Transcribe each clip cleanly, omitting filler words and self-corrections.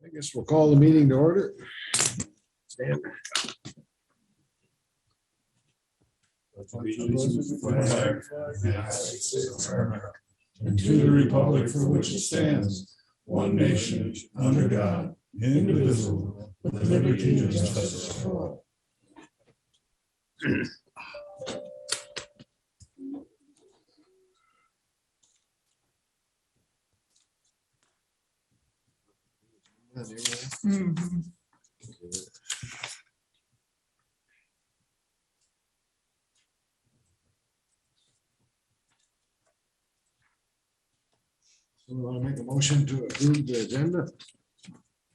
I guess we'll call the meeting to order. Stand. Allegiance to the flag of the United States of America, and to the republic for which it stands, one nation, under God, indivisible, with liberty and justice for all. So we want to make a motion to approve the agenda.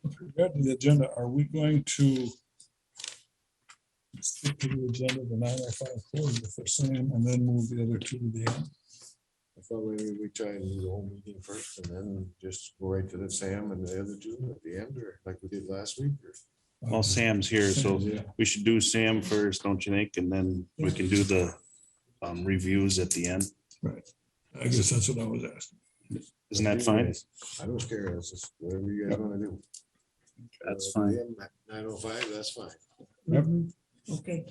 With regard to the agenda, are we going to stick to the agenda, the 905 close the first thing, and then move the other two to the end? I thought maybe we try and do the whole meeting first and then just go right to the Sam and the other two at the end, or like we did last week. Or Well, Sam's here, so Yeah. we should do Sam first, don't you think? And then we can do the reviews at the end. I guess that's what I was asking. Isn't that fine? I don't care. It's just whatever you guys want to do. That's fine. 9:05, that's fine. Okay,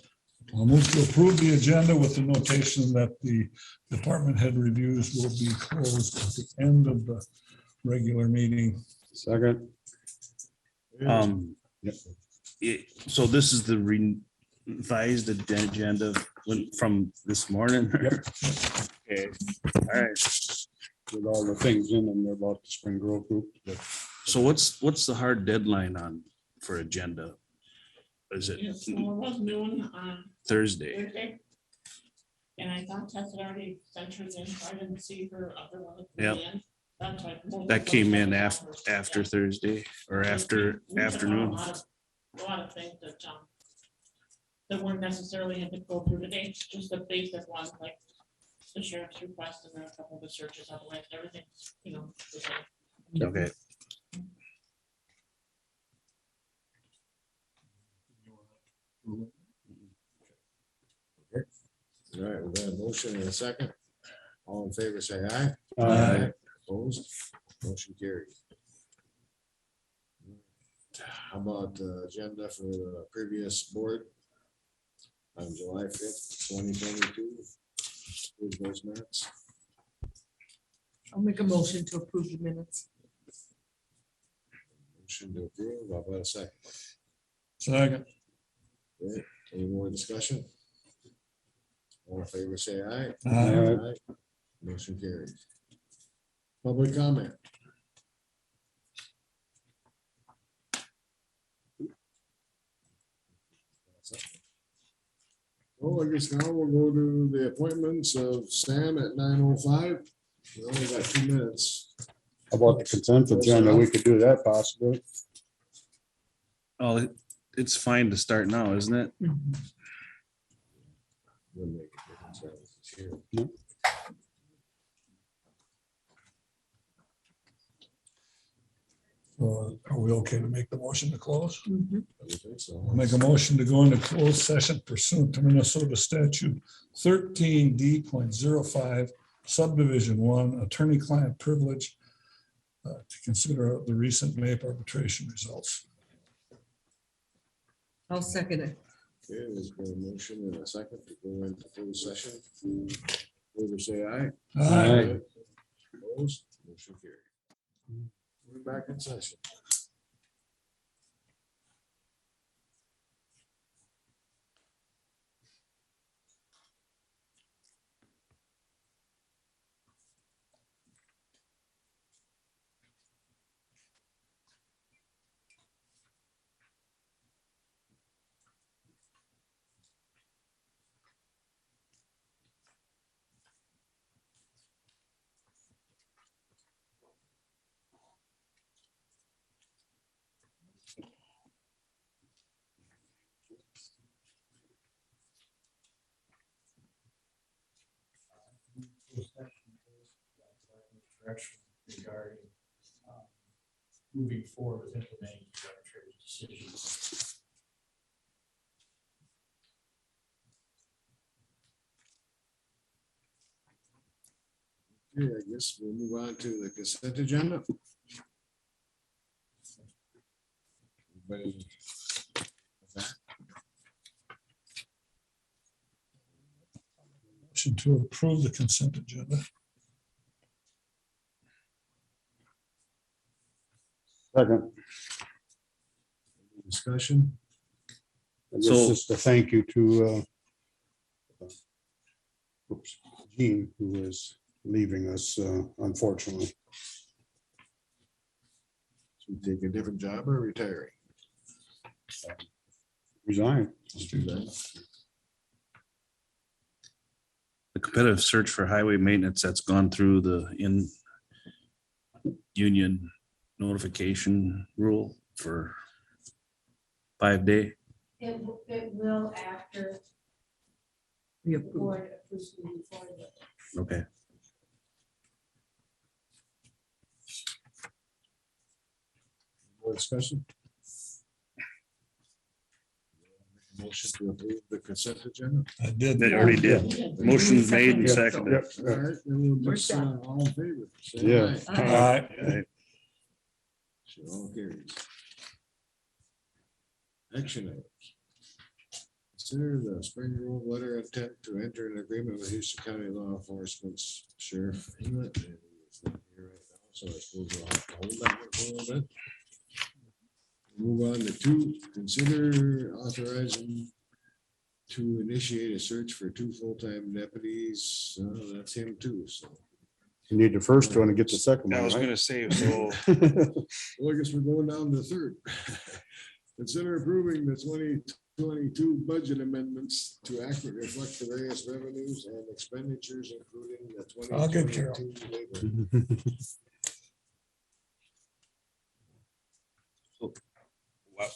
I'll move to approve the agenda with the notation that the department head reviews will be closed at the end of the regular meeting. Second. So this is the revised agenda from this morning? Okay, all right. With all the things in them about the Spring Grove group. So what's the hard deadline for agenda? Is it yes, well, it was noon on Thursday? Thursday. And I thought Tess had already sent hers in, so I didn't see her other one. at Yep. the end. That's why most of That those came in others after yeah. Thursday or after We took out afternoon? A lot of things that weren't necessarily had to go through today, just the basic ones like the sheriff's request and then a couple of the searches, otherwise everything's, the same. Okay, All right, we got a motion and a second. All in favor, say aye. Aye. Opposed, motion carried. How about the agenda for the previous board? On July 5th, 2022. Approve those minutes. I'll make a motion to approve the minutes. Motion to approve, how about a second? Second. Okay, any more discussion? All in favor, say aye. Aye. Motion carries. Public comment. Oh, I guess now we'll go to the appointments of Sam at 9:05. We only got 2 minutes. How about the consent agenda? We could do that possibly. oh, it's fine to start now, isn't it? Wouldn't make a difference, that was here. Are we okay to make the motion to close? Mhm. I would think so. I'll make a motion to go into closed session pursuant to Minnesota statute 13D.05 subdivision 1, attorney-client privilege to consider the recent MAPE arbitration results. I'll second it. Okay, there's been a motion and a second to go into closed session. Favor say aye. Aye. Opposed, motion carried. We're back in session. Direction regarding moving forward with implementing the arbitrator's decisions. Okay, I guess we'll move on to the consent agenda. any? Motion to approve the consent agenda. Second, Discussion? I guess So- just a thank you to Gene, who is leaving us unfortunately. Should we take a different job or retiring? Resigned. The competitive search for highway maintenance that's gone through the union notification rule for 5-day. It will after We the approve. board approves moving forward. Okay. More discussion? Motion to approve the consent agenda? I did. They already did. Motion made and seconded. All right, then we'll We're just, done. all in favor? say Yeah. aye. All right. So all carries. Action items. Consider the Spring Grove letter of intent to enter an agreement with Houston County Law Enforcement's Sheriff Inlet. And he's not here right now, so I suppose we'll have to hold that one for a little bit. Move on to 2, consider authorizing to initiate a search for 2 full-time deputies. That's him too, so. You need the first one to get the second I one, was right? gonna say, so Well, I guess we're going down to 3rd. Consider approving the 2022 budget amendments to accurately reflect the various revenues and expenditures, including the I'll give Carol. 2022 labor.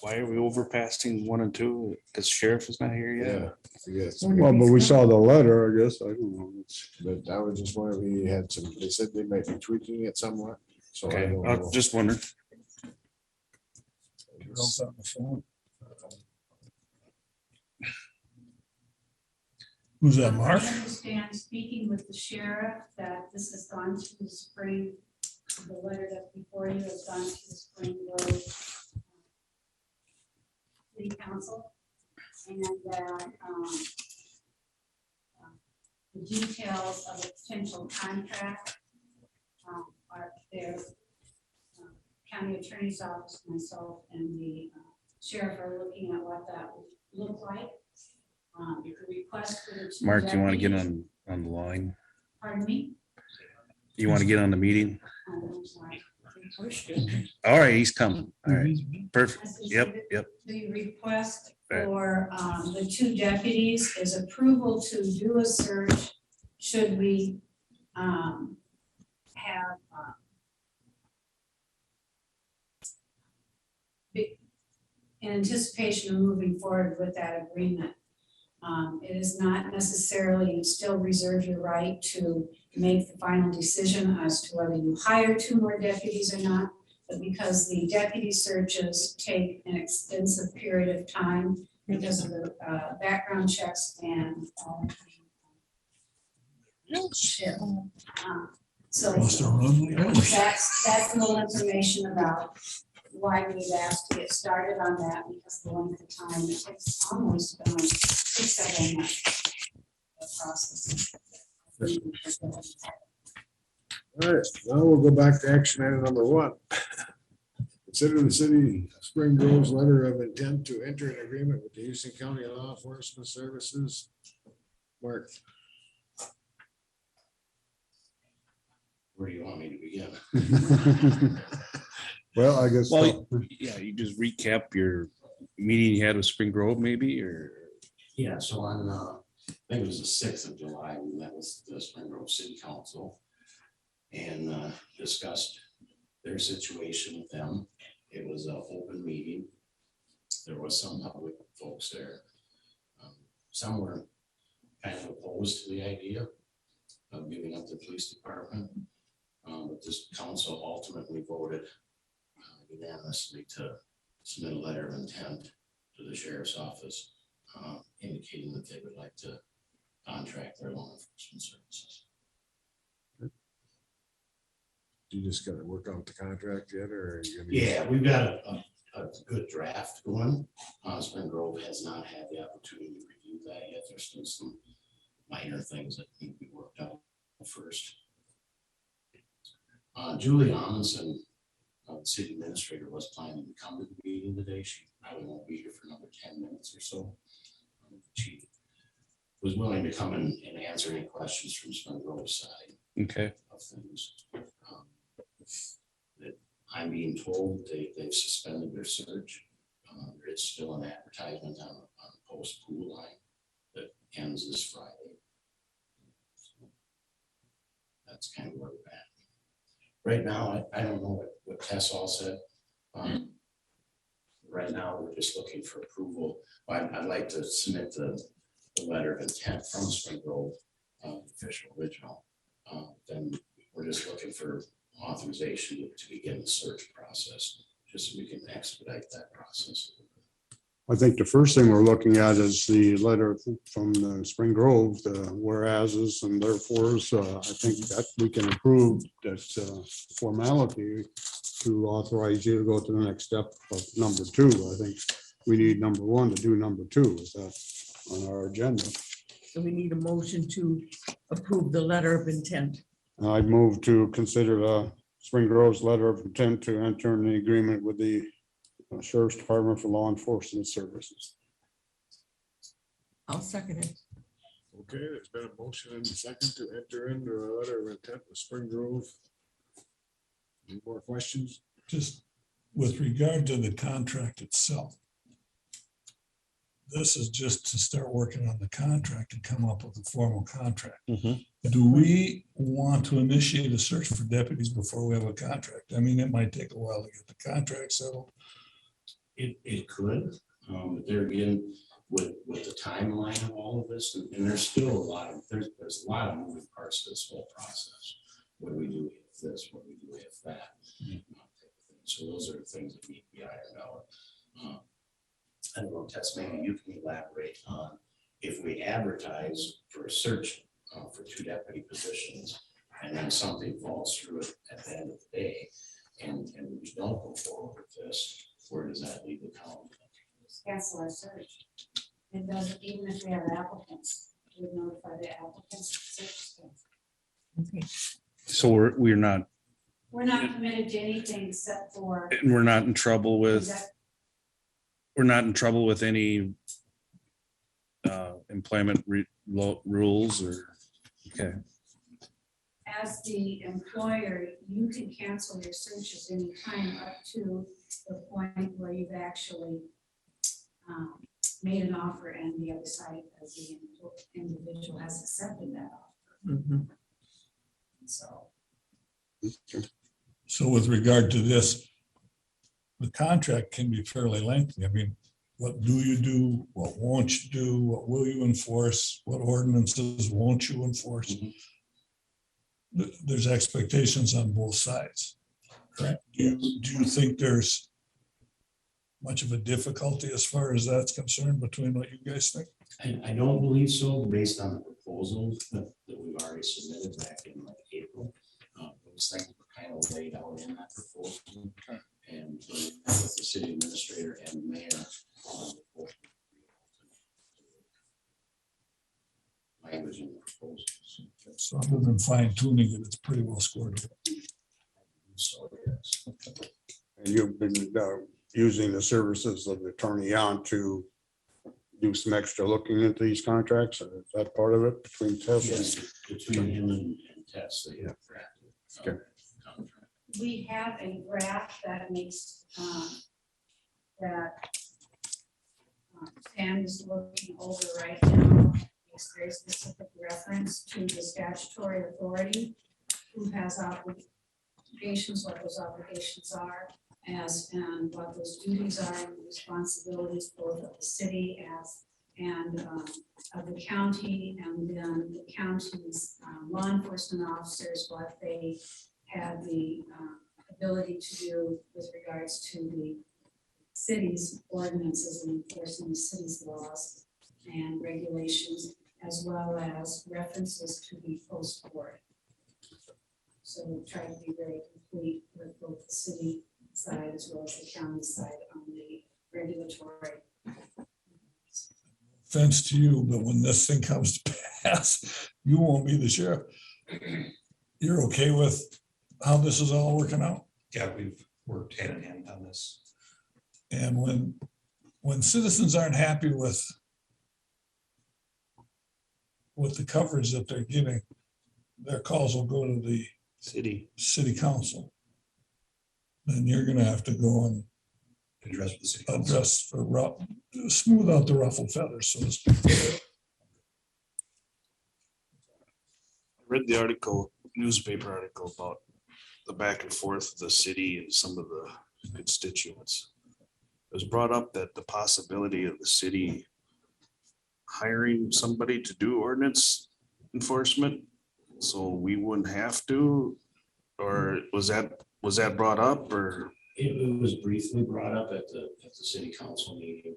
why are we overpassing 1 and 2? Because sheriff is not here yet. Yeah, I guess. Well, but we saw the letter, I guess. I don't know. It's- But I was just wondering, we had some, they said they might be tweaking it somewhat, so I Okay, don't I know. just wondered. Carol's on the phone. Who's that, Mark? I understand, speaking with the sheriff, that this has gone to the spring, the letter that's before you has gone to the Spring Grove City Council, and that the details of a potential contract are there. County Attorney's Office, myself, and the sheriff are looking at what that would look like. The request for the 2 Mark, you want to get deputies- on the line? Pardon me? You want to get on the meeting? I'm sorry. All right, he's coming. All right, perfect. I said, Yep, yep. The request Right. for the 2 deputies is approval to do a search should we have in anticipation of moving forward with that agreement. It is not necessarily, you still reserve your right to make the final decision as to whether you hire 2 more deputies or not. But because the deputy searches take an extensive period of time because of the background checks and shit. So Must have run the others. that's a little information about why we've asked to get started on that, because the length of time, it takes almost 6-7 months. The process. All right, now we'll go back to action item number 1. Consider the city of Spring Grove's letter of intent to enter an agreement with the Houston County Law Enforcement Services. Mark, Where do you want me to begin? Well, I guess. Well, yeah, you just recap your meeting you had with Spring Grove maybe, or? Yeah, so on, I think it was the 6th of July, we met with the Spring Grove City Council and discussed their situation with them. It was an open meeting. There was some public folks there. Some were kind of opposed to the idea of giving up the police department. But this council ultimately voted unanimously to submit a letter of intent to the sheriff's office, indicating that they would like to contract their law enforcement services. you just gotta work out the contract yet, or? are you gonna- Yeah, we've got a a good draft going. Spring Grove has not had the opportunity to review that yet. There's still some minor things that need to be worked out first. Julie Amundson, the city administrator, was planning to come to the meeting today. She probably won't be here for another 10 minutes or so. She was willing to come and answer any questions from Spring Grove's side Okay. of things. That I'm being told they've suspended their search. It's still an advertisement on the post pool line that ends this Friday. So that's kind of where we're at. Right now, I don't know what Tess all said. Right now, we're just looking for approval. I'd like to submit the letter of intent from Spring Grove, official original. Then we're just looking for authorization to begin the search process, just so we can expedite that process. I think the first thing we're looking at is the letter from the Spring Grove, the whereases and therefores. I think that we can approve that formality to authorize you to go to the next step of number 2. I think we need number 1 to do number 2. Is that on our agenda? So we need a motion to approve the letter of intent. I'd move to consider Spring Grove's letter of intent to enter an agreement with the Sheriff's Department for Law Enforcement Services. I'll second it. Okay, there's been a motion and a second to enter into a letter of intent with Spring Grove. Any more questions? Just with regard to the contract itself. This is just to start working on the contract and come up with a formal contract. Mhm. Do we want to initiate a search for deputies before we have a contract? I mean, it might take a while to get the contract settled. It could, but there again, with the timeline of all of this, and there's still a lot of, there's a lot of moving parts to this whole process. What do we do if this, what do we do if that? So those are the things that need to be ironed out. I don't know, Tess, maybe you can elaborate on if we advertise for a search for 2 deputy positions, and then something falls through it at the end of the day, and we don't go forward with this, where does that leave the county? Cancel our search. It doesn't, even if we have applicants, we notify the applicants. Okay. So we're not, We're not committed to anything except for. and we're not in trouble with, that we're not in trouble with any employment rules or, okay. As the employer, you can cancel your searches anytime up to the point where you've actually made an offer and the other side of the individual has accepted that offer. Mhm. So So with regard to this, the contract can be fairly lengthy. I mean, what do you do? What won't you do? What will you enforce? What ordinances won't you enforce? There's expectations on both sides, correct? Do you think there's much of a difficulty as far as that's concerned between what you guys think? I don't believe so, based on the proposals that we've already submitted back in like April. Those things were kind of laid out in that proposal. And with the city administrator and mayor. Language in the proposals. So other than fine tuning it, it's pretty well scored. So, yes. And you've been using the services of the attorney on to do some extra looking into these contracts. Is that part of it between Tess? Yes, between him and Tess, they have drafted. Okay. Contract. we have a draft that makes that Sam is looking over right now. Makes very specific reference to the statutory authority who has obligations, what those obligations are, as and what those duties are and responsibilities both of the city as and of the county, and then the county's law enforcement officers, what they have the ability to do with regards to the city's ordinances and enforcing the city's laws and regulations, as well as references to the post board. So we try to be very complete with both the city side as well as the county side on the regulatory. Offense to you, but when this thing comes to pass, you won't be the sheriff. You're okay with how this is all working out? Yeah, we've worked hand in hand on this. And when citizens aren't happy with the coverage that they're getting, their calls will go to the city council. Then you're gonna have to go and Address with the city council. address smooth out the ruffled feathers, so to speak. I read the article, newspaper article about the back and forth of the city and some of the constituents. It was brought up that the possibility of the city hiring somebody to do ordinance enforcement, so we wouldn't have to, or was that brought up, or? It was briefly brought up at the city council meeting.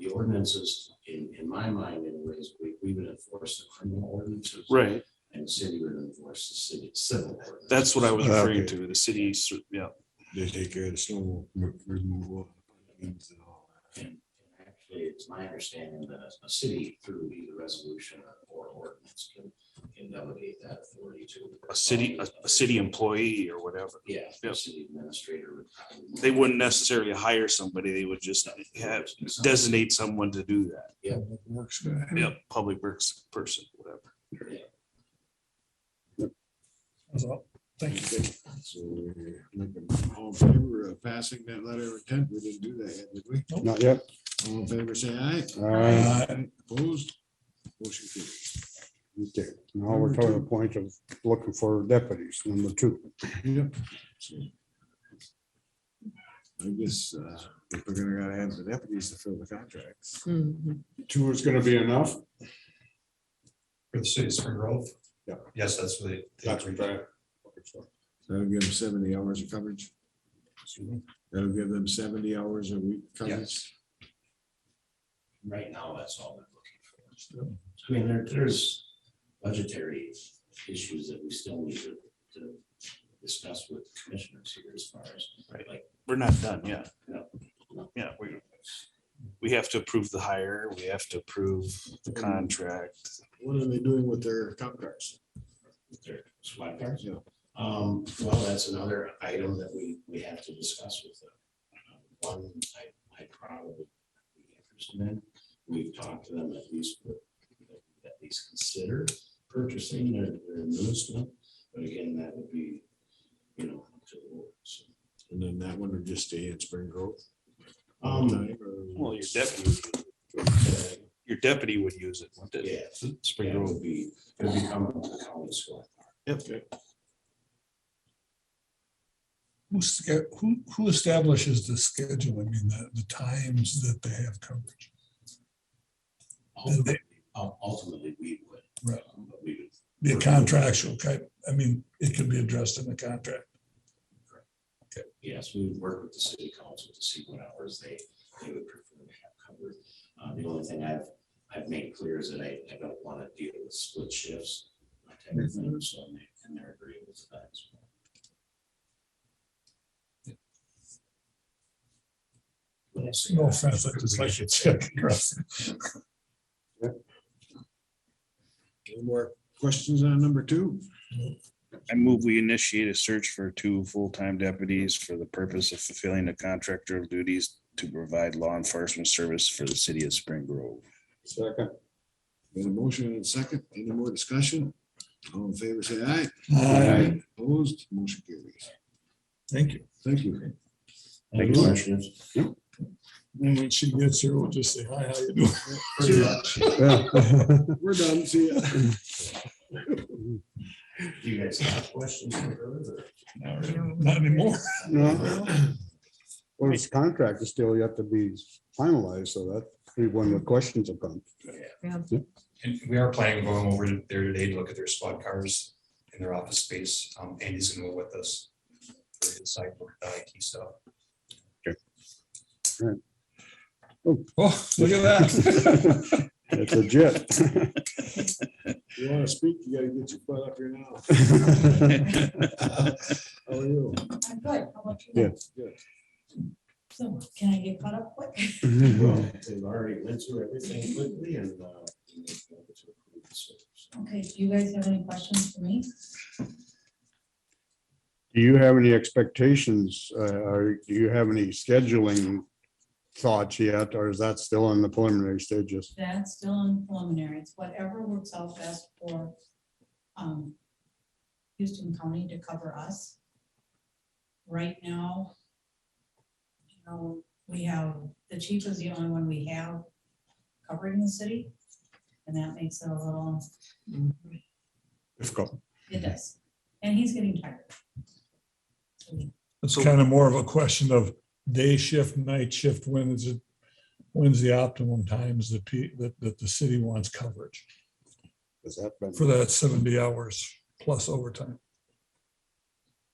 The ordinances, in my mind anyways, we would enforce the criminal ordinances. Right, And the city would enforce the city civil. ordinances. that's what I was referring Okay. to, the city, yeah. They take care of the snow removal. And all that. And actually, it's my understanding that a city through either resolution or ordinance can delegate that authority to. A city employee or whatever. Yeah, the Yep. city administrator. would probably- They wouldn't necessarily hire somebody, they would just have, designate someone to do that. Works good. Yep, public works person, whatever. That's all. Thank you. So we're looking all in favor of passing that letter of intent. We didn't do that yet, did we? Not yet. All in favor, say aye. Opposed? Motion carries. Okay, now we're to the point of looking for deputies, number 2. Yep. So, I guess if we're gonna gotta have the deputies to fill the contracts. Mhm. 2 is gonna be enough? For the city of Spring Grove? Yeah. Yes, that's what they. That's what I- That'll give them 70 hours of coverage. That'll give them 70 hours a week coverage. Right now, that's all they're looking for. I mean, there's budgetary issues that we still need to discuss with commissioners here as far as. Right. Like, We're not done yet. No. Yeah, we have to approve the hire, we have to approve the contract. What are they doing with their cop cars? their SWAT cars. Yeah. Well, that's another item that we have to discuss with them. One, I probably be interested in, we've talked to them at least consider purchasing their newest one, but again, that would be, up to the board, so. And then that one would just stay in Spring Grove? Well, your deputy would use it, wouldn't it? Yeah. Spring Yeah, it Grove. would be, it would become a county SWAT car. Yep. Who establishes the schedule? I mean, the times that they have coverage. Ultimately, we would. Right. But we would. Be a contractual type. I mean, it could be addressed in the contract. Yes, we would work with the city council to see what hours they would prefer to have covered. The only thing I've made clear is that I don't want to deal with split shifts. That type of thing, so and they're agreeable to that as well. No offense, I just like to check. Any more questions on number 2? I move we initiate a search for 2 full-time deputies for the purpose of fulfilling the contractor duties to provide law enforcement service for the city of Spring Grove. Second. Got a motion and a second. Any more discussion? All in favor, say aye. Aye. Opposed? Motion carries. Thank you. Thank you. Thank you, Commissioners. And when she gets here, we'll just say, hi, how you doing? Yeah. We're done. See ya. Do you guys have questions? for her, or- Not anymore. No. Well, this contract is still yet to be finalized, so that's when the questions will come. And we are planning on going over there today to look at their squad cars in their office space. Andy's gonna go with us for his side work, the IT stuff. Oh, look at that. It's legit. You want to speak, you gotta get your butt up here now. How are you? I'm good. How about you? Yeah. Good. So can I get caught up quick? Well, they've already went through everything quickly and we need to approve the service. Okay, do you guys have any questions for me? Do you have any expectations, or do you have any scheduling thoughts yet, or is that still in the preliminary stages? That's still in preliminary. It's whatever works out best for Houston County to cover us. Right now, you know, we have, the chief is the only one we have covering the city. And that makes it a little, Difficult. it does. And he's getting tired. So It's kind of more of a question of day shift, night shift, when's the optimum times that the city wants coverage Has that been? for that 70 hours plus overtime.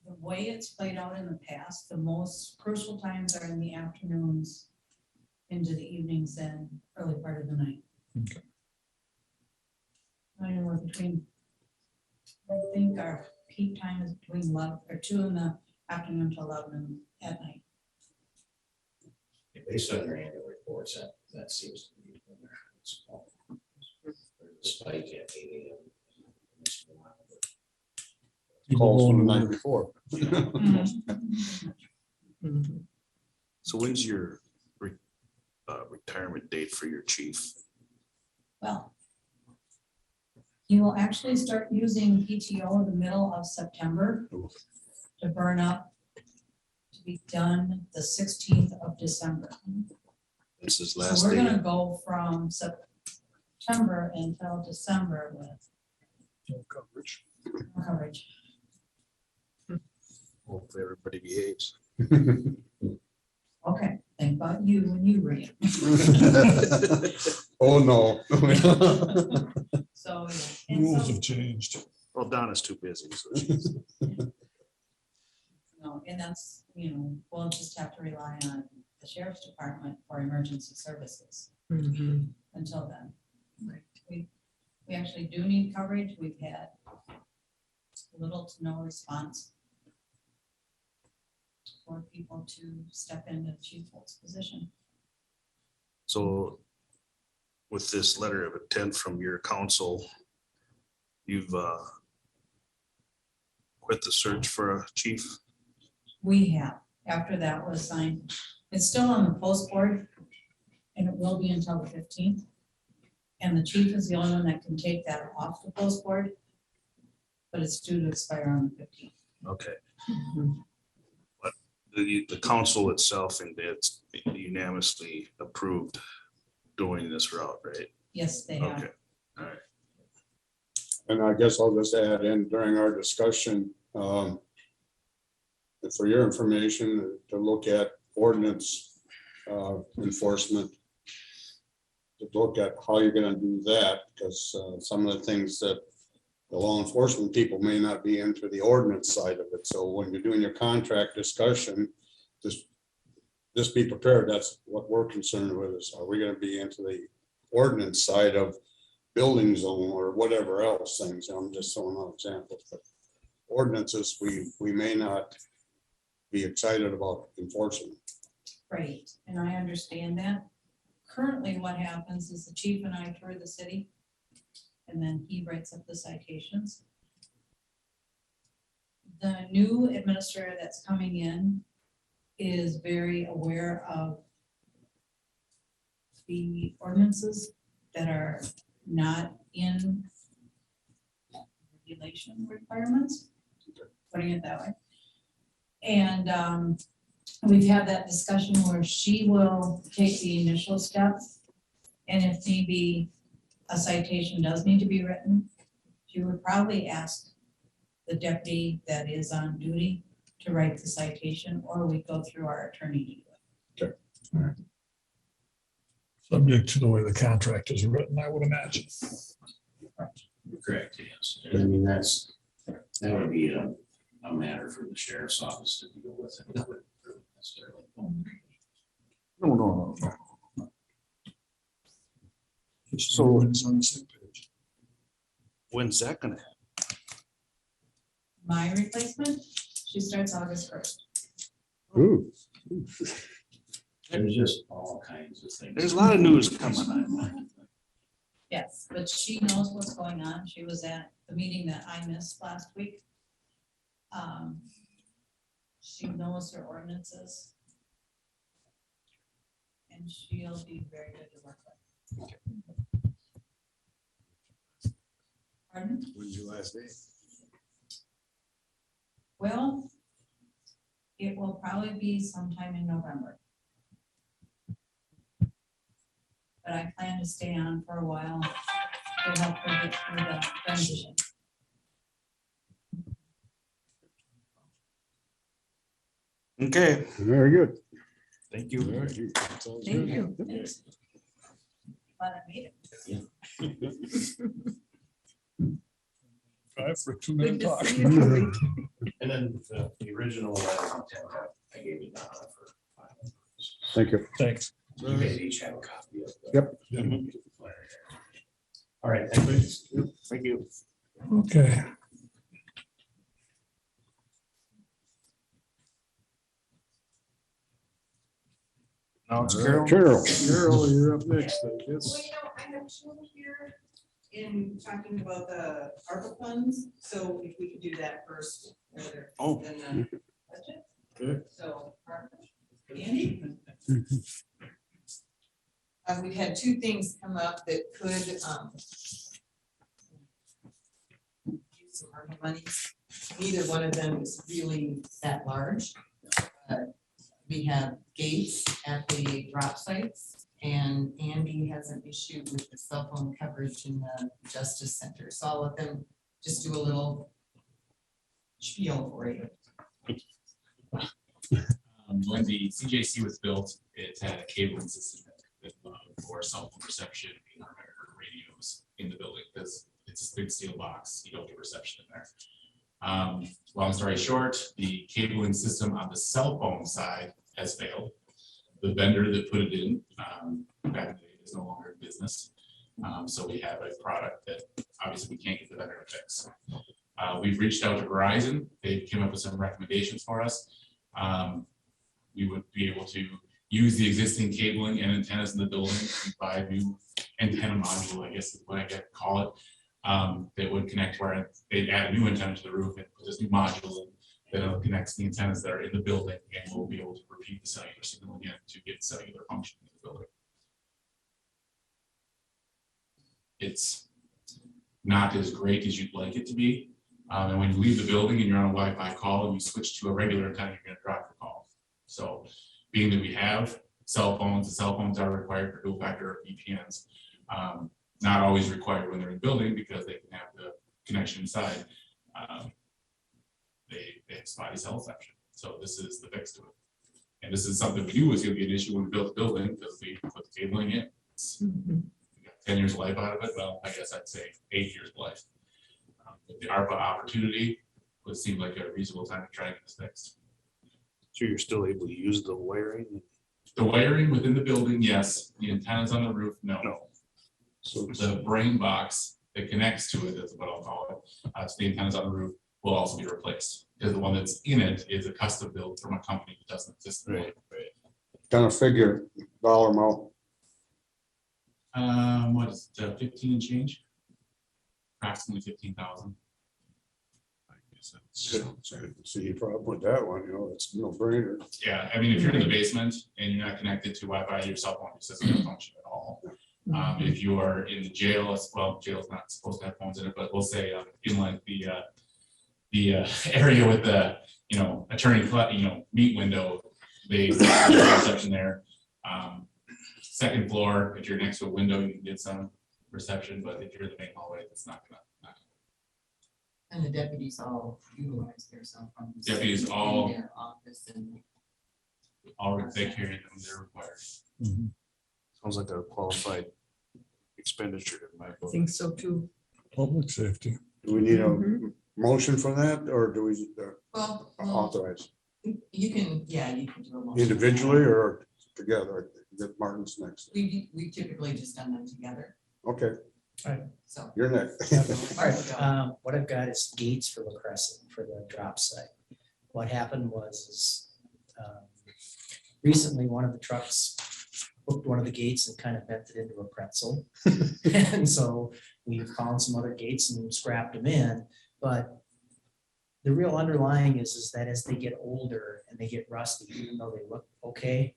the way it's played out in the past, the most crucial times are in the afternoons into the evenings and early part of the night. Okay. I know we're between, I think our peak time is between 11 or 2 in the afternoon to 11 at night. Based on their annual reports, that seems to be. when they're small. There's a spike at 8 a.m. Calls from the night before. So when's your retirement date for your chief? Well, you will actually start using PTO in the middle of September to burn up, to be done the 16th of December. This is So last we're day. gonna go from September until December with No coverage. coverage. Hopefully everybody behaves. Okay, think about you when you read. Oh, no. So, yeah. And Rules so, have changed. Well, Donna's too busy. So she's- no, and that's, you know, we'll just have to rely on the sheriff's department for emergency services until then. We actually do need coverage. We've had little to no response for people to step into Chief Holt's position. So with this letter of intent from your council, you've quit the search for a chief? We have, after that was signed, it's still on the post board and it will be until the 15th. And the chief is the only one that can take that off the post board. But it's due to expire on the 15th. Okay. But the council itself and it's unanimously approved going this route, right? Yes, they have. Okay, all right. And I guess I'll just add in during our discussion, for your information, to look at ordinance enforcement. To look at how you're gonna do that, because some of the things that the law enforcement people may not be into the ordinance side of it. So when you're doing your contract discussion, just be prepared. That's what we're concerned with is, are we gonna be into the ordinance side of building zone or whatever else things? I'm just throwing out examples, but ordinances, we may not be excited about enforcing. Right, and I understand that. Currently, what happens is the chief and I tour the city, and then he writes up the citations. The new administrator that's coming in is very aware of the ordinances that are not in regulation requirements, putting it that way. And we've had that discussion where she will take the initial steps. And if maybe a citation does need to be written, she would probably ask the deputy that is on duty to write the citation, or we go through our attorney to do it. Subject to the way the contract is written, I would imagine. Correct, yes. I mean, that would be a matter for the sheriff's office to deal with. It wouldn't necessarily. No. So everyone's on the same page. When's that gonna happen? My replacement, she starts August 1st. Ooh. There's just all kinds of things. There's a lot of news coming on. Yes, but she knows what's going on. She was at the meeting that I missed last week. She knows her ordinances. And she'll be very good to work with. Pardon? When's your last day? Well, it will probably be sometime in November. But I plan to stay on for a while to help her get through the transition. Okay, Very good. thank All you. right, sounds Thank good. you. Thanks. Glad I made it. 5 for Good 2-minute to talk. see you, Terry. And then the original letter of intent, I gave you Donna for final. Thank you. Thanks. You guys each have a copy of. Yep. All right, thanks. Thank you. Okay. Now it's All Carol. right. Carol. Carol, you're up next, I Well, guess. you know, I have two here in talking about the ARPA funds, so if we could do that first. rather Oh. than the budget. Okay. So, ARPA, Andy? We've had two things come up that could, use some ARPA monies. Neither one of them is really that large. We have gates at the drop sites, and Andy has an issue with the cell phone coverage in the Justice Center, so I'll let them just do a little spiel for you. When the CJC was built, it had a cabling system that for cell phone reception and our radios in the building, because it's a big steel box, you don't get reception in there. Long story short, the cabling system on the cell phone side has failed. The vendor that put it in back in the day is no longer in business. So we have a product that obviously we can't get the vendor to fix. We've reached out to Verizon. They came up with some recommendations for us. We would be able to use the existing cabling and antennas in the building and buy a new antenna module, I guess is what I get to call it. That would connect to our, they'd add a new antenna to the roof and put this new module in that connects the antennas that are in the building, and we'll be able to repeat the cellular signal again to get cellular function in the building. It's not as great as you'd like it to be. And when you leave the building and you're on a Wi-Fi call and you switch to a regular antenna, you're gonna drop the call. So being that we have cell phones, the cell phones are required for dual factor VPNs. Not always required when they're in the building because they can have the connection inside. They have spotty cell reception. So this is the fix to it. And this is something we knew was gonna be an issue when we built the building because we put the cabling in. It's- we got 10 years of life out of it. Well, I guess I'd say 8 years of life. With the ARPA opportunity would seem like a reasonable time to try and get this fixed. So you're still able to use the wiring? The wiring within the building, yes. The antennas on the roof, no. No. So the brain box that connects to it is what I'll call it. So the antennas on the roof will also be replaced. Because the one that's in it is a custom build from a company that doesn't exist. in the Right, right. Kind of figure dollar amount. What is it, 15 and change? Approximately 15,000. See a problem with that one, you know, it's no brainer. Yeah, I mean, if you're in the basement and you're not connected to Wi-Fi, your cell phone just doesn't function at all. If you are in the jail, well, jail's not supposed to have phones in it, but we'll say in like the area with the, attorney, meet window, they have reception there. Second floor, if you're next to a window, you can get some reception, but if you're in the main hallway, it's not gonna. And the deputies all utilize their cell phones. Deputies all- In their office and. Already they carry them, they're required. Sounds like a qualified expenditure in my I book. think so too. Public safety. Do we need a Mhm. motion for that, or do we Well, authorize you can do a motion. individually or together? That Martin's next. We typically just done them together, Okay, so. you're next. All right, what I've got is gates for La Crescent for the drop site. What happened was recently, one of the trucks hooked one of the gates and kind of bent it into a pretzel. And so we found some other gates and scrapped them in, but the real underlying is that as they get older and they get rusty, even though they look okay,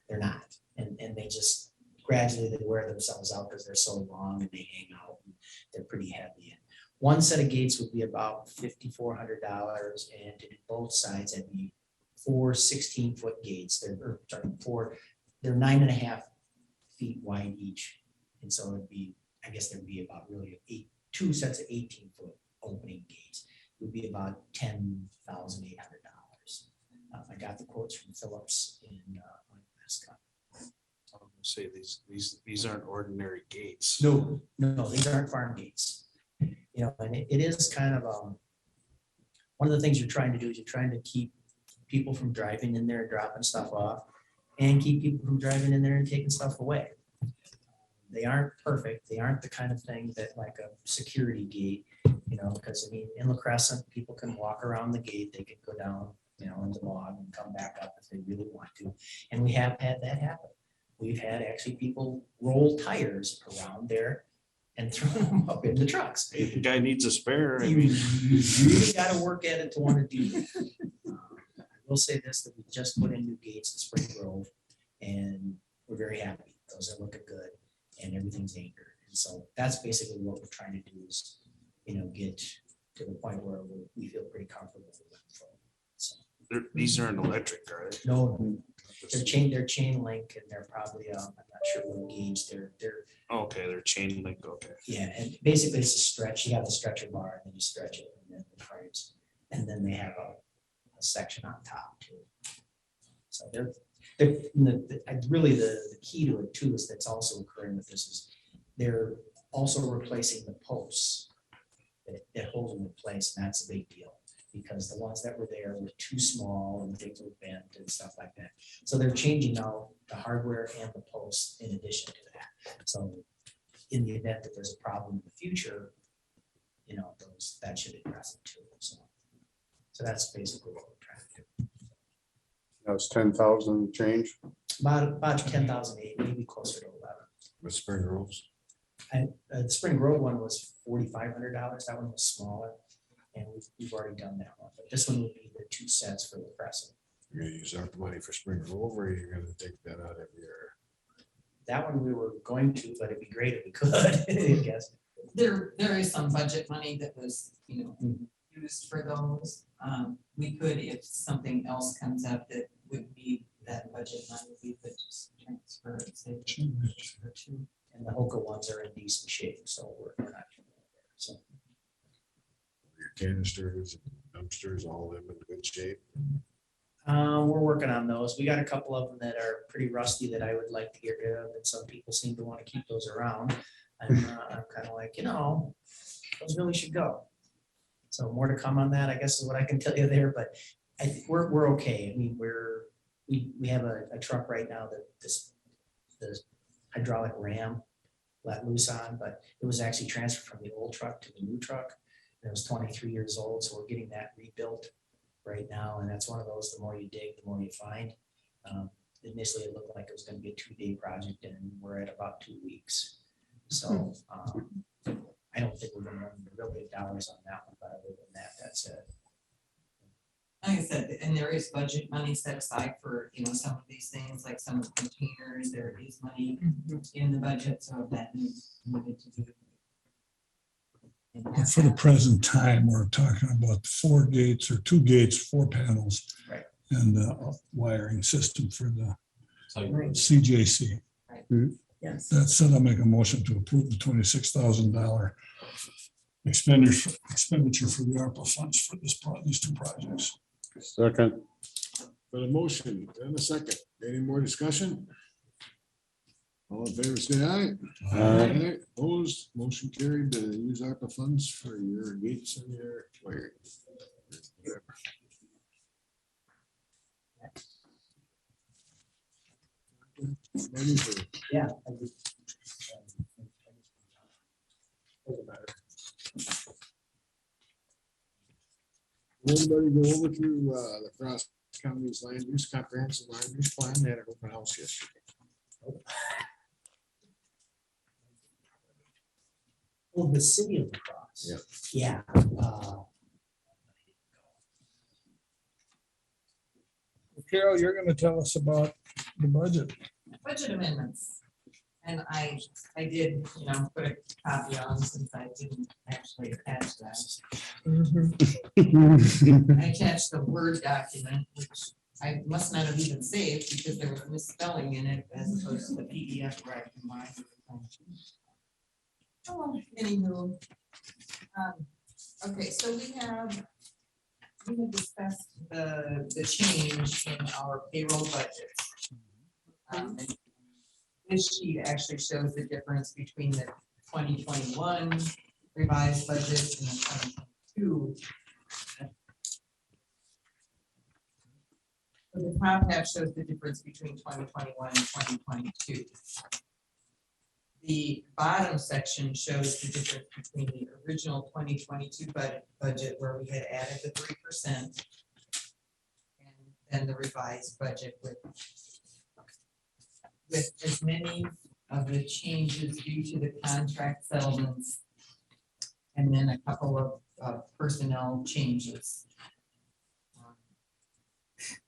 they're not. And they just gradually they wear themselves out because they're so long and they hang out and they're pretty heavy. And one set of gates would be about $5,400, and to do both sides, that'd be 4 16-foot gates. They're 9.5 feet wide each. And so it'd be, I guess there'd be about really two sets of 18-foot opening gates. It would be about $10,800. I got the quotes from Phillips in Wescott. I'm gonna say these aren't ordinary gates. No, these aren't farm gates. You know, and it is kind of one of the things you're trying to do is you're trying to keep people from driving in there, dropping stuff off, and keep people from driving in there and taking stuff away. They aren't perfect. They aren't the kind of thing that like a security gate, you know, because I mean, in La Crescent, people can walk around the gate, they can go down, you know, in the log and come back up if they really want to. And we have had that happen. We've had actually people roll tires around there and throw them up in the trucks. If the guy needs a spare. You really got to work at it to want to do that. I will say this, that we just put in new gates in Spring Grove, and we're very happy. Those are looking good, and everything's anchored. And so that's basically what we're trying to do is, you know, get to the point where we feel pretty comfortable with them. So These aren't electric, are they? no, they're chain link, and they're probably, I'm not sure what gauge they're. Okay, they're chain link, okay. Yeah, and basically it's a stretch. You have the stretcher bar and then you stretch it and then the frames. And then they have a section on top too. So really the key to it too is that's also occurring with this is they're also replacing the posts that hold them in place. And that's a big deal because the ones that were there were too small and things were bent and stuff like that. So they're changing out the hardware and the posts in addition to that. So in the event that there's a problem in the future, you know, that should address it too. So that's basically what we're trying to do. That's 10,000 change. About 10,008, maybe closer to 11. With Spring Groves. The Spring Grove one was $4,500. That one was smaller, and we've already done that one. But this one would be the two sets for the Crescent. You're gonna use our money for Spring Grove, or you're gonna take that out every year? That one we were going to, but it'd be great if we could, I guess. There is some budget money that was, you know, used for those. We could, if something else comes up that would need that budget money, we could just transfer it, say, or two. And the Hoka ones are in decent shape, so we're not. So Your canisters and dumpsters, all of them in good shape? we're working on those. We got a couple of them that are pretty rusty that I would like to get rid of, and some people seem to want to keep those around. I'm kind of like, you know, those really should go. So more to come on that, I guess is what I can tell you there, but I think we're okay. I mean, we have a truck right now that the hydraulic ram let loose on, but it was actually transferred from the old truck to the new truck. And it was 23 years old, so we're getting that rebuilt right now, and that's one of those, the more you dig, the more you find. Initially, it looked like it was going to be a 2-day project, and we're at about 2 weeks. So I don't think we're going to run the real big dollars on that one, but other than that, that's it. Like I said, and there is budget money set aside for, you know, some of these things, like some of the containers, there is money in the budget, so if that needed to do. But for the present time, we're talking about 4 gates or 2 gates, 4 panels. Right. And the wiring system for the Right. CJC. Yes. That said, I'll make a motion to approve the $26,000 expenditure for the ARPA funds for these 2 projects. Second. For the motion, and a second. Any more discussion? All in favor, say aye. Aye. Opposed, motion carried to use ARPA funds for your gates and your wiring. Whatever. Ready for- Yeah. Everybody go over to the cross County's land use comprehensive land use plan. They had an open house yesterday. Oh, the city of La Crosse. Yeah. Carol, you're gonna tell us about the budget. Budget amendments. And I did, put a copy on since I didn't actually attach that. I attached the Word document, which I must not have even saved because there was misspelling in it as opposed to the PDF where I combined everything. Oh, anywho. Okay, so we have discussed the change in our payroll budgets. This sheet actually shows the difference between the 2021 revised budget and the 2022. So the top half shows the difference between 2021 and 2022. The bottom section shows the difference between the original 2022 budget where we had added the 3% and then the revised budget with as many of the changes due to the contract settlements and then a couple of personnel changes.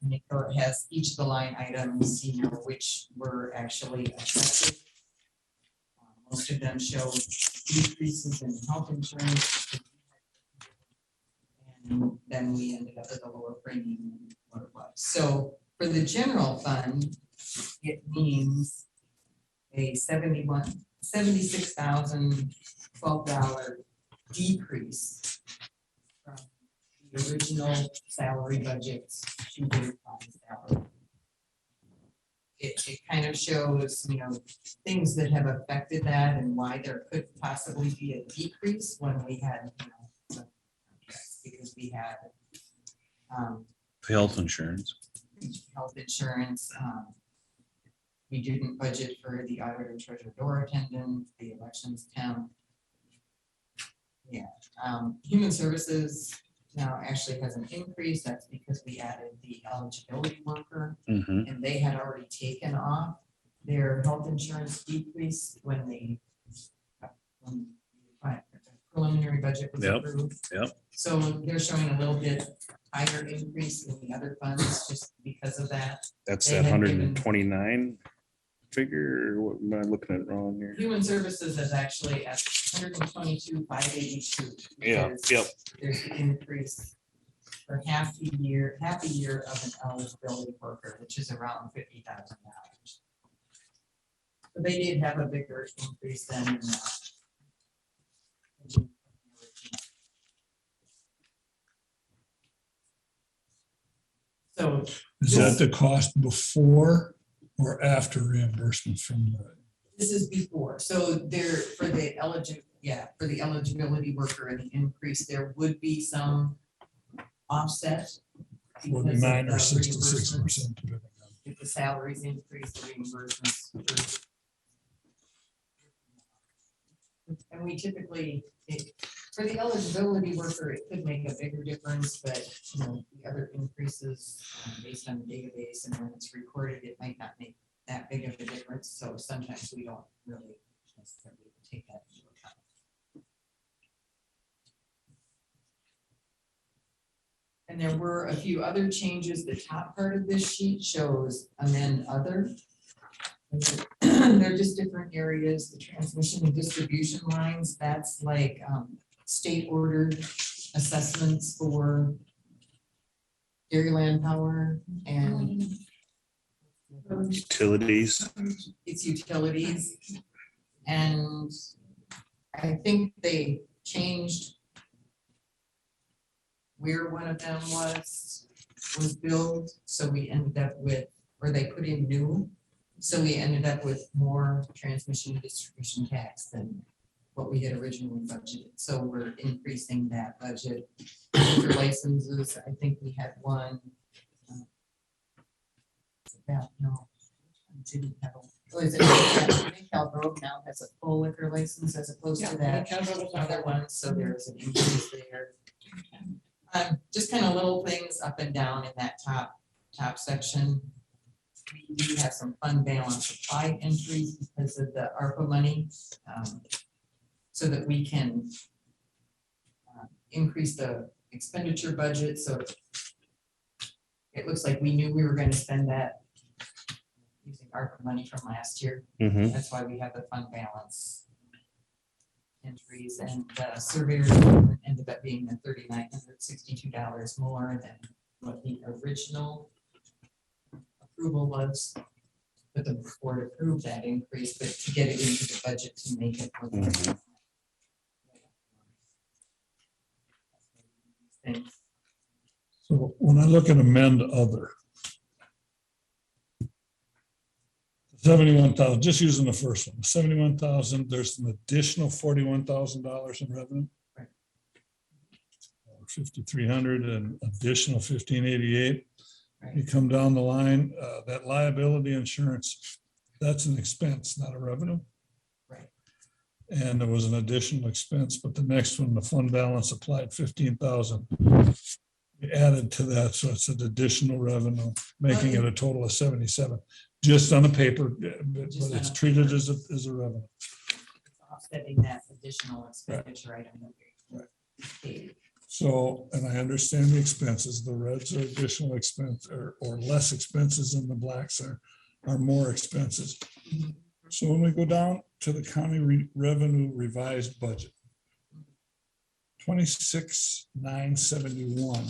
And it has each of the line items, which were actually affected. Most of them show decreases in health insurance. And then we ended up with a lower premium than what it was. So for the general fund, it means a $76,012 decrease from the original salary budgets to the revised salary. It kind of shows, things that have affected that and why there could possibly be a decrease when we had, some contracts, because we had Health insurance. health insurance. We didn't budget for the auditor, treasurer, door attendant, the elections temp. Yeah, human services now actually has an increase. That's because we added the eligibility worker. And they had already taken off their health insurance decrease when the preliminary budget was approved. So they're showing a little bit higher increase in the other funds just because of that. That's They that had given- 129 figure, or what am I looking at wrong here? Human services is actually at 122,582. Yeah, because yep. There's an increase for half a year of an eligibility worker, which is around $50,000. So they did have a bigger increase than. So Is that the cost before or after reimbursement from the? this is before, so there, for the eligibility worker and the increase, there would be some offset. Will be because of 9 or the 6 to reimbursements. 6%, depending on. If the salaries increase, the reimbursements. And we typically, for the eligibility worker, it could make a bigger difference, but the other increases based on the database and when it's recorded, it might not make that big of a difference. So sometimes we don't really necessarily take that into account. And there were a few other changes. The top part of this sheet shows amend other. They're just different areas. The transmission and distribution lines, that's like state ordered assessments for Dairyland Power and Utilities. its utilities. And I think they changed where one of them was billed. So we ended up with, or they put in new. So we ended up with more transmission and distribution tax than what we had originally budgeted. So we're increasing that budget. For licenses, I think we had one. No. Didn't have. Was it Cal Road now has a full liquor license as opposed to that other one, so there's an increase there. Just kind of little things up and down in that top top section, we do have some fund balance applied entries because of the ARPA money. So that we can increase the expenditure budget, so it looks like we knew we were gonna spend that using ARPA money from last year. That's why we have the fund balance entries, and the surveyor ended up being the $3,962 more than what the original approval was. But the board approved that increase, but to get it into the budget to make it look. Things. So when I look at amend other. 71,000, just using the first one, 71,000, there's an additional $41,000 in revenue. Right. 5,300 and additional 1,588. Right. You come down the line, that liability insurance, that's an expense, not a revenue. Right. And there was an additional expense, but the next one, the fund balance applied 15,000. We added to that, so it's an additional revenue, making it a total of 77. Just on the paper, but it's treated as a revenue. Offsetting that additional expenditure item that we paid. So, and I understand the expenses, the reds are additional expense or less expenses and the blacks are more expenses. So when we go down to the county revenue revised budget, 26,971.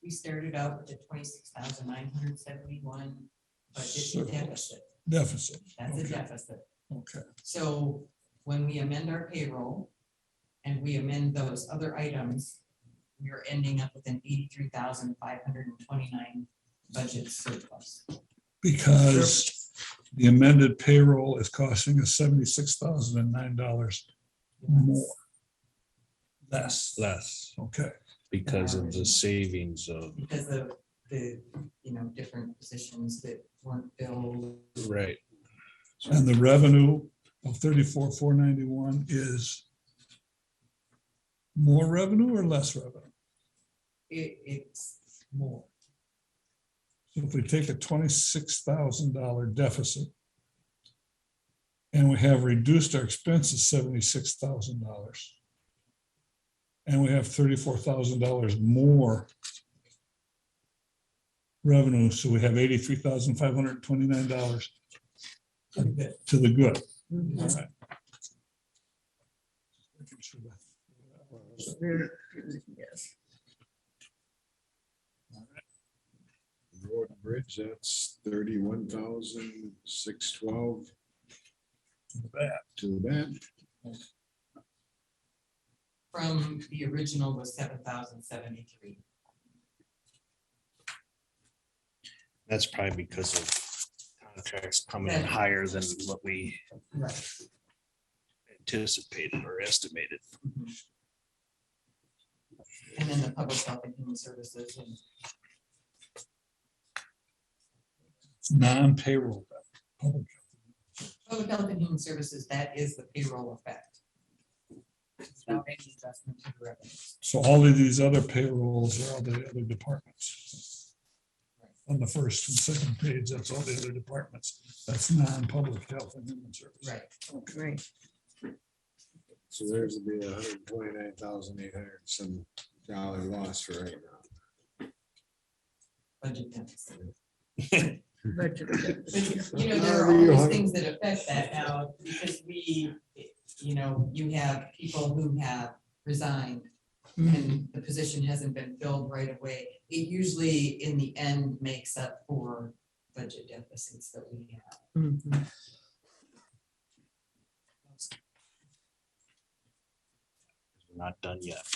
We started out with the 26,971 budget deficit. Deficit. That's a Okay. deficit. Okay. So when we amend our payroll and we amend those other items, we're ending up with an 83,529 budget surplus. Because the amended payroll is costing us $76,009 more. Less. Okay. Because of the savings of. Because of the, different positions that weren't filled. Right. And the revenue of 34,491 is more revenue or less revenue? It's more. So if we take a $26,000 deficit and we have reduced our expenses $76,000 and we have $34,000 more revenue, so we have $83,529 to the good. All right. Yes. Road and bridge, that's 31,612 to the bad. From the original was 7,073. That's probably because of contracts coming in higher than what we Right. anticipated or estimated. And then the public health and human services and It's non-payroll. Public. public health and human services, that is the payroll effect. Without any adjustment to the revenues. So all of these other payrolls are all the other departments. On the first and second page, that's all the other departments. That's non-public health and human services. Right. Right. So there's would be 129,800 some dollar loss for right now. Budget deficit. Budget. There are always things that affect that now, because you have people who have resigned and the position hasn't been filled right away. It usually in the end makes up for budget deficits that we have. Mhm. We're not done yet.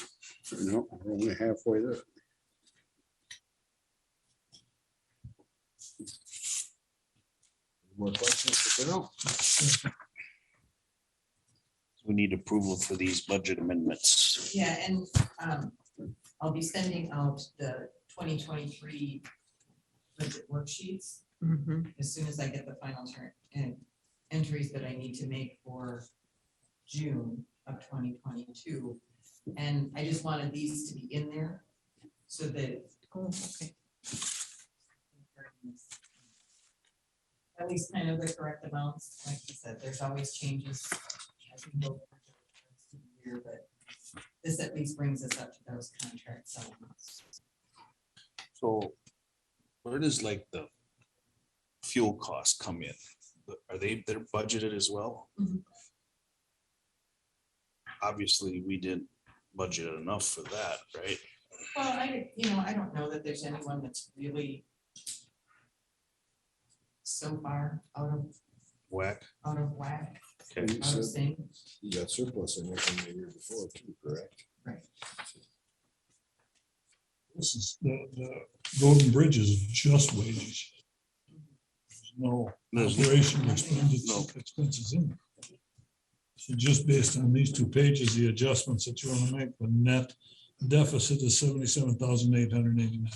No, we're only halfway there. More questions for Bill? We need approval for these budget amendments. Yeah, and I'll be sending out the 2023 budget worksheets Mhm. as soon as I get the final turn and entries that I need to make for June of 2022. And I just wanted these to be in there so that Oh, okay. at least kind of the correct amounts. Like you said, there's always changes as we go through the rest of the year, but this at least brings us up to those contract settlements. So where does like the fuel costs come in? They're budgeted as well? Mhm. Obviously, we didn't budget enough for that, right? Well, I don't know that there's anyone that's really so far Whack. out of whack, Okay. You out of said sync. you got surplus in it from the year before too, correct? Right. This is the Golden Bridge is just wages. There's no There's- operational expenses No. expenses in there. So just based on these two pages, the adjustments that you want to make, the net deficit is $77,889.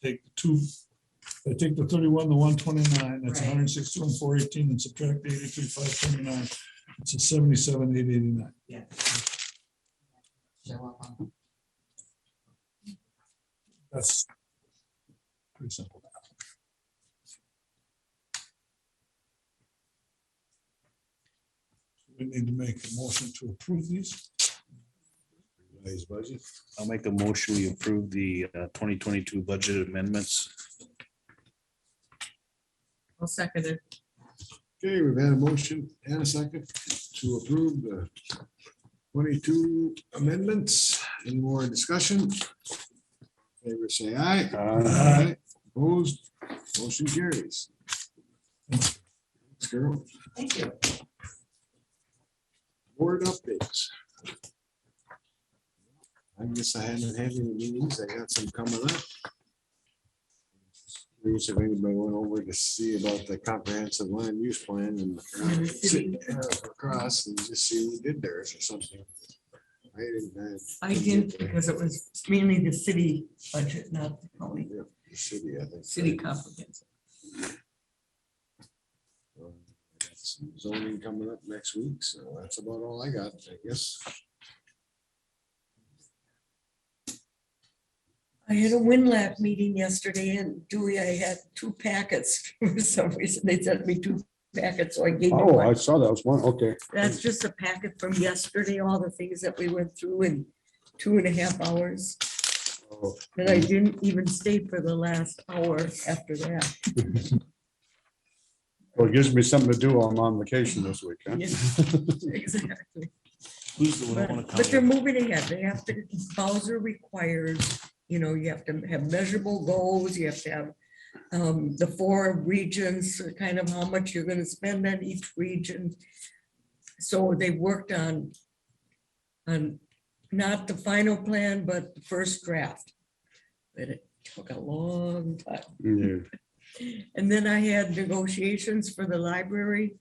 Take the two, I take the 31 to 129, that's Right. 161,418, and subtract the 83,529. It's a 77,889. Yeah. Show up on. That's pretty simple. We need to make a motion to approve these. Revised budget. I'll make a motion, we approve the 2022 budget amendments. I'll second it. Okay, we've had a motion and a second to approve the 22 amendments. Any more discussion? Favor say aye. Aye. Opposed, motion carries. Thanks, Carol. Thank you. Board updates. I guess I haven't had any meetings. I got some coming up. Curious if anybody went over to see about the comprehensive land use plan and across and just see who did theirs or something. I didn't. I did because it was mainly the city budget, not the county, Yeah, the city, I think. city comprehensive. Some zoning coming up next week, so that's about all I got, I guess. I had a WinLab meeting yesterday and Dewey, I had 2 packets. For some reason, they sent me 2 packets, so I gave you Oh, I one. saw that was one, okay. That's just a packet from yesterday, all the things that we went through in 2.5 hours. Oh, And I didn't even stay for the last hour after that. Well, it gives me something to do. I'm on vacation this week. Huh? Yeah, exactly. Who's the one I want to But they're come? moving ahead. They have to, Bowser requires, you know, you have to have measurable goals, you have to have the 4 regions, kind of how much you're gonna spend on each region. So they worked on not the final plan, but the first draft. But it took a long time. Yeah. And then I had negotiations for the library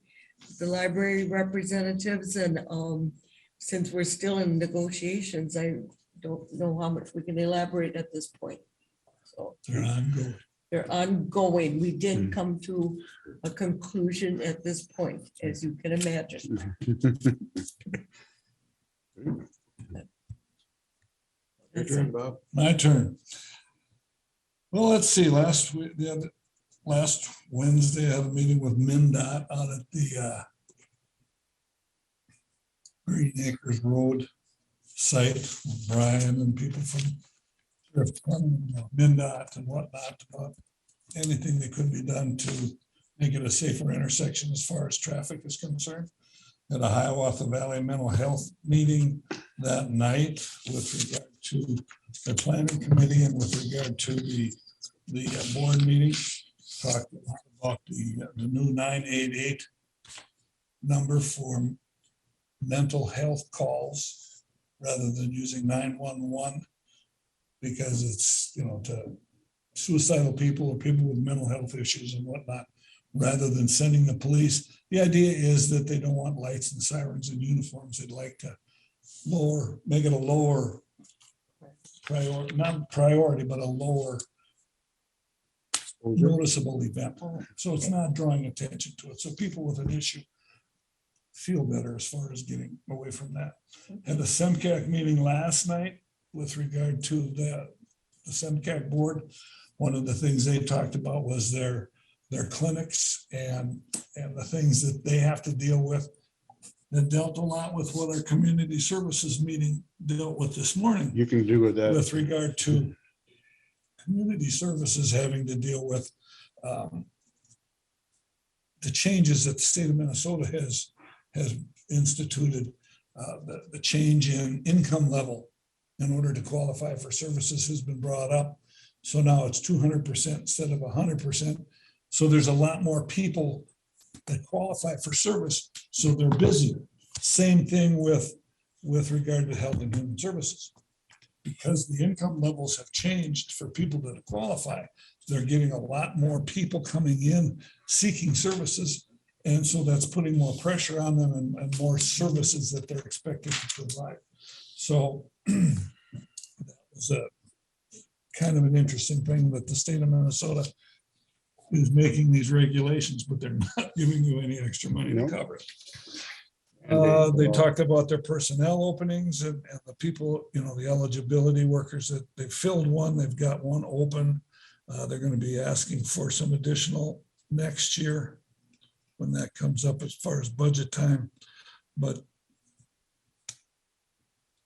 representatives, and since we're still in negotiations, I don't know how much we can elaborate at this point. So They're ongoing. they're ongoing. We didn't come to a conclusion at this point, as you can imagine. Your turn, Bob. My turn. Well, let's see, last Wednesday, I had a meeting with MinDOT out at the Green Acres Road site, with Brian and people from MinDOT and whatnot, about anything that could be done to make it a safer intersection as far as traffic is concerned. At a Hiawatha Valley Mental Health meeting that night with regard to the planning committee and with regard to the board meeting. Talked about the new 988 number for mental health calls rather than using 911, because it's, you know, to suicidal people or people with mental health issues and whatnot, rather than sending the police. The idea is that they don't want lights and sirens and uniforms. They'd like to make it a lower priority, not priority, but a lower noticeable event. So it's not drawing attention to it. So people with an issue feel better as far as getting away from that. At the SEMCAC meeting last night, with regard to the SEMCAG board. One of the things they talked about was their clinics and the things that they have to deal with. That dealt a lot with what our community services meeting dealt with this morning You can do with that. with regard to community services having to deal with the changes that the state of Minnesota has instituted, the change in income level in order to qualify for services has been brought up. So now it's 200% instead of 100%. So there's a lot more people that qualify for service, so they're busier. Same thing with regard to health and human services. Because the income levels have changed for people that qualify, they're getting a lot more people coming in seeking services. And so that's putting more pressure on them and more services that they're expected to provide. So that was a kind of an interesting thing that the state of Minnesota is making these regulations, but they're not giving you any extra money to No. cover it. They talked about their personnel openings and the people, the eligibility workers that they've filled one, they've got one open. They're going to be asking for some additional next year when that comes up as far as budget time. But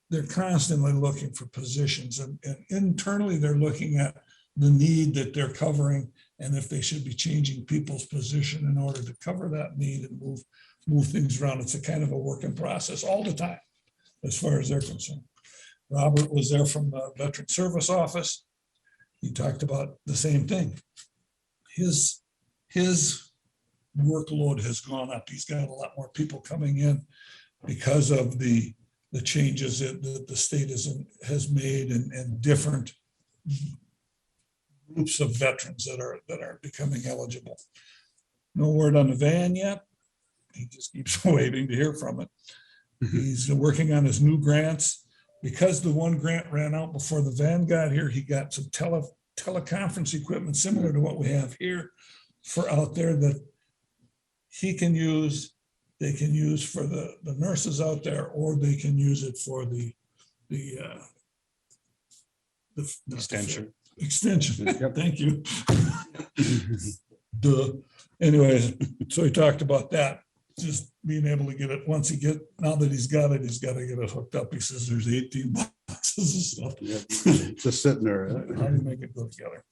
they're constantly looking for positions and internally they're looking at the need that they're covering and if they should be changing people's position in order to cover that need and move things around. It's a kind of a working process all the time, as far as they're concerned. Robert was there from the Veteran Service Office. He talked about the same thing. His workload has gone up. He's got a lot more people coming in because of the changes that the state has made and different groups of veterans that are becoming eligible. No word on the van yet. He just keeps waiting to hear from it. He's working on his new grants. Because the one grant ran out before the van got here, he got some teleconference equipment similar to what we have here for out there that he can use, they can use for the nurses out there, or they can use it for the Extension. Extension, thank you. Duh. Anyways, so he talked about that, just being able to get it, now that he's got to get it hooked up. He says there's 18 boxes of stuff. Just sitting there. How do you make it go together?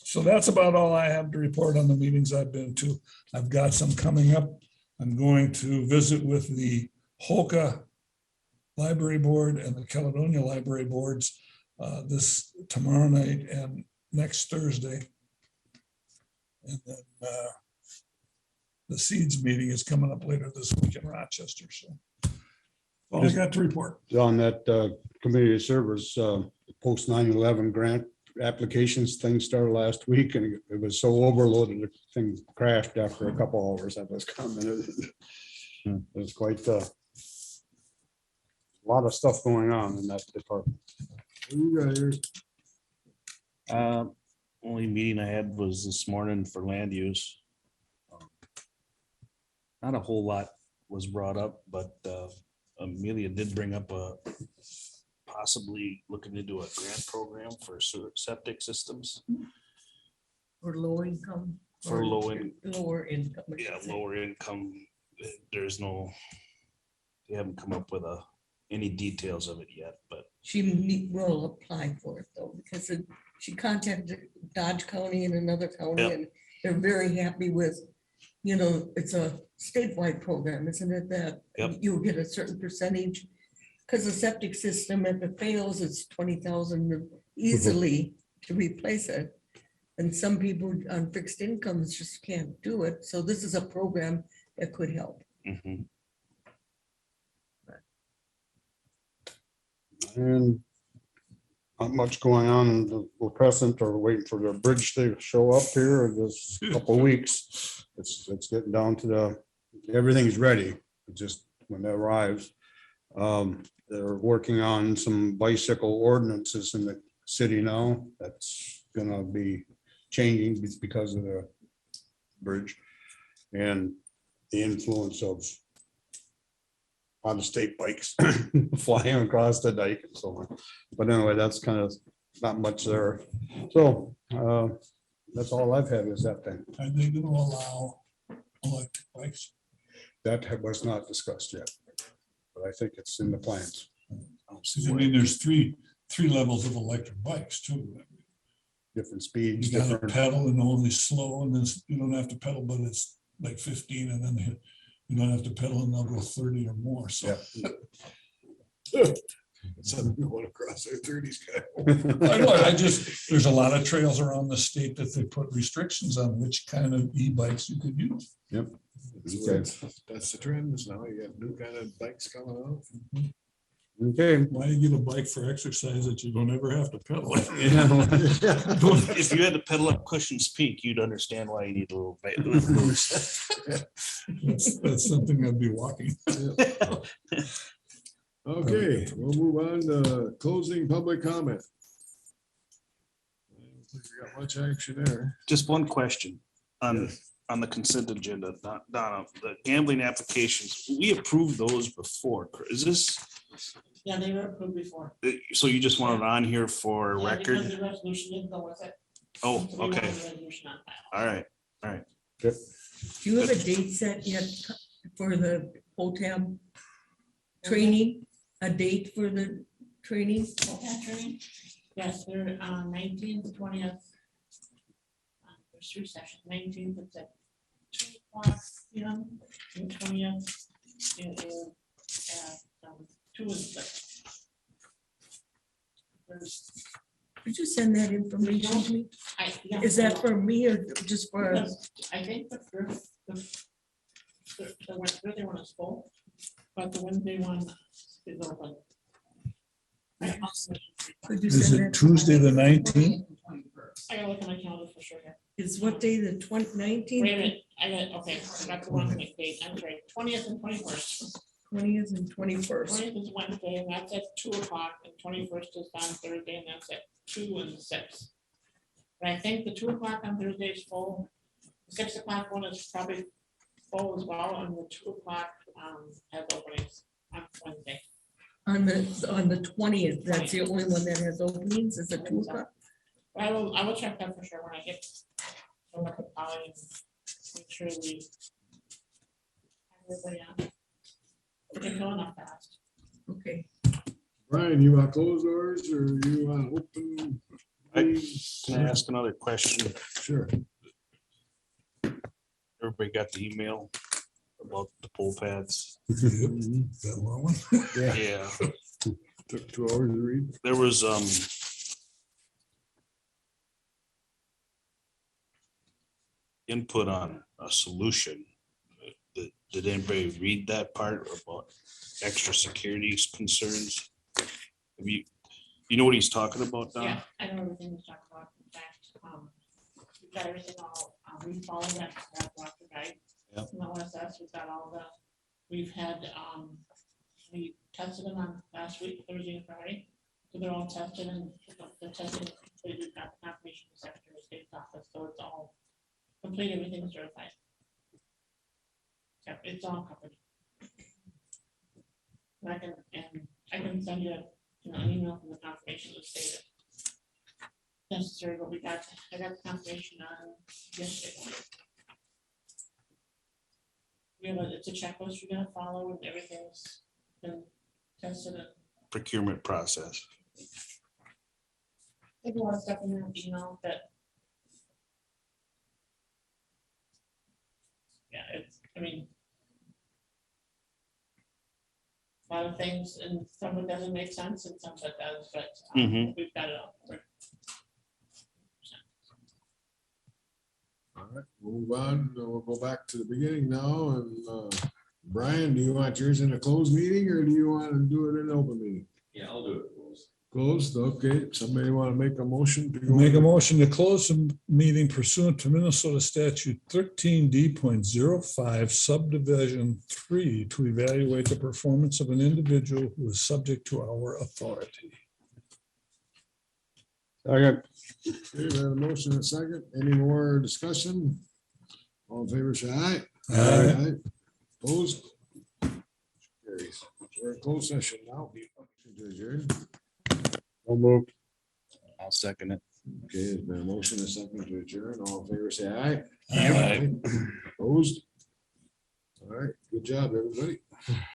So that's about all I have to report on the meetings I've been to. I've got some coming up. I'm going to visit with the Holka Library Board and the Caledonia Library Boards this tomorrow night and next Thursday. And then the Seeds meeting is coming up later this week in Rochester. So all I got to report. On that community service, post 9/11 grant applications thing started last week and it was so overloaded, the thing crashed after a couple hours. That was coming. It was quite a lot of stuff going on in that department. You got yours? Only meeting I had was this morning for land use. Not a whole lot was brought up, but Amelia did bring up possibly looking into a grant program for septic systems. For low income. For or lower income. I should Yeah, say. lower income. They haven't come up with any details of it yet, but Will apply for it though, because she contacted Dodge County and another county Yep. and they're very happy with, it's a statewide program, isn't it? That Yep. you'll get a certain percentage. Because the septic system, if it fails, it's 20,000 easily to replace it. And some people on fixed incomes just can't do it. So this is a program that could help. mhm. And not much going on in the Crescent or waiting for the bridge to show up here in this couple of weeks. It's getting down to everything's ready. Just when it arrives. They're working on some bicycle ordinances in the city now. That's gonna be changing because of the bridge and the influence of lot of state bikes flying across the dike and so on. But anyway, that's kind of not much there. So that's all I've had is that thing. Are they gonna allow electric bikes? That was not discussed yet. But I think it's in the plans. I mean, there's three levels of electric bikes too. Different speeds, You gotta different. pedal and only slow, and then you don't have to pedal, but it's like 15, and then you don't have to pedal and they'll go 30 or more, so. Some people want to cross their 30s. I know, there's a lot of trails around the state that they put restrictions on which kind of e-bikes you could use. Yep. That's the trend is now. You got new kind of bikes coming out. Okay. Why do you get a bike for exercise that you don't ever have to pedal? If you had to pedal up Cushing's Peak, you'd understand why you need a little bit. That's something I'd be walking. Okay, we'll move on to closing public comment. I don't think we got much action there. Just one question on the consent agenda, Donna, the gambling applications, we approved those before. Is this, Yeah, they were approved before. so you just want it on here for Yeah, because record? the resolution didn't go with it. Oh, So we wanted okay, the resolution on file. all right. Do you have a date set yet for the OTAB training? A date for the training? Okay, training. Yes, they're 19th, 20th. There's 3 sessions, 19th, it's at 2:00 p.m. and 20th. It is at 2 and 6. Could you send that information to me? Yeah. Is that for me or just for? Because I think the first, the Wednesday one is full, but the Wednesday one is open. Could you Is send it that? Tuesday, the 19th? I gotta look at my calendar for sure here. Is what day, the 19th? Wait a minute, I got, okay, I got the wrong date, I'm sorry, 20th and 21st. 20th and 21st. 20th is Wednesday, and that's at 2:00, and 21st is on Thursday, and that's at 2 and 6. But I think the 2:00 on Thursday is full, the 6:00 one is probably full as well, and the 2:00 has openings on Wednesday. On the 20th, that's the only one that has openings, is it 2:00? I will check that for sure when I get to look at Polly and make sure we have everybody on. We're going up fast. Okay. Brian, you want closed doors or you want open? Can I ask another question? Sure. Everybody got the email about the poll pads? That long one? Yeah, Took 2 hours to read. there was, input on a solution. Did anybody read that part about extra security concerns? Have you know what he's talking about, Don? Yeah, I know everything we talked about. In fact, we've got everything all, we follow that Dr. Guide. Yep. And the OSS, we've got all the, we've had, we tested them on last week, Thursday and Friday. So they're all tested and the testing is completed, we've got the confirmation of Secretary of State's office, so it's all complete, everything is certified. Yep, it's all covered. And I can send you an email from the confirmation of state necessary, but I got the confirmation on yesterday. It's a checklist you gotta follow and everything's been tested and Procurement process. there's a lot of stuff in there, that. Yeah, I mean. A lot of things, and some of it doesn't make sense and some of it does, but we've got it all covered. All right, move on. We'll go back to the beginning now. And Brian, do you want yours in a closed meeting or do you want to do it in an open meeting? Yeah, I'll do it. Closed, okay. Somebody want to make a motion to go? Make a motion to close the meeting pursuant to Minnesota statute 13D.05 subdivision 3 to evaluate the performance of an individual who is subject to our authority. Okay. Okay, we have a motion and a second. Any more discussion? All in favor, say aye. Aye. Opposed? Carries. We're in closed session now. To adjourn. I'll move. I'll second it. Okay, there's been a motion, a second to adjourn. All in favor, say aye. Aye. Opposed? All right, good job, everybody.